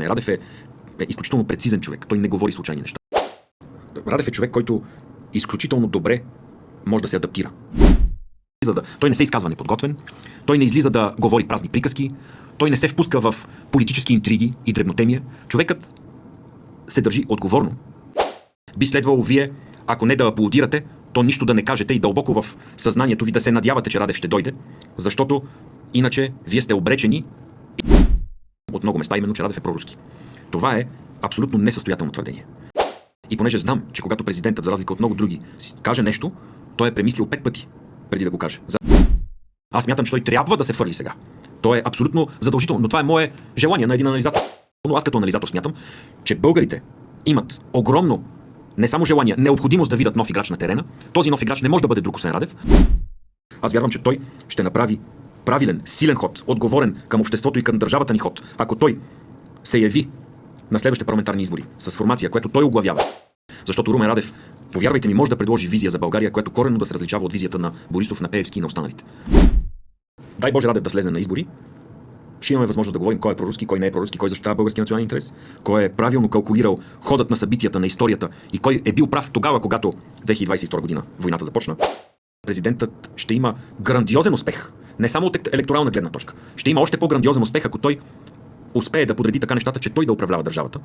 Радев е изключително прецизен човек. Той не говори случайни неща. Радев е човек, който изключително добре може да се адаптира. Той не се изказва неподготвен, той не излиза да говори празни приказки, той не се впуска в политически интриги и дребнотемия. Човекът се държи отговорно. Би следвало вие, ако не да аплодирате, то нищо да не кажете и дълбоко в съзнанието ви да се надявате, че Радев ще дойде, защото иначе вие сте обречени от много места, именно че Радев е проруски. Това е абсолютно несъстоятелно твърдение. И понеже знам, че когато президентът, за разлика от много други, каже нещо, той е премислил 5 пъти преди да го каже. Аз смятам, че той трябва да се фърли сега. То е абсолютно задължително, но това е мое желание на един анализатор. Но аз като анализатор смятам, че българите имат огромно не само желание, необходимост да видят нов играч на терена. Този нов играч не може да бъде друг освен Радев. Аз вярвам, че той ще направи правилен, силен ход, отговорен към обществото и към държавата ни ход. Ако той се яви на следващите парламентарни избори с формация, която той оглавява. Защото Румен Радев, повярвайте ми, може да предложи визия за България, която коренно да се различава от визията на Борисов, на Пеевски и на останалите. Дай Боже Радев да слезе на избори. Ще имаме възможност да говорим кой е проруски, кой не е проруски, кой защитава българския национален интерес, кой е правилно калкулирал ходът на събитията, на историята и кой е бил прав тогава, когато 2022 година войната започна. Президентът ще има грандиозен успех, не само от електорална гледна точка. Ще има още по-грандиозен успех, ако той успее да подреди така нещата, че той да управлява държавата.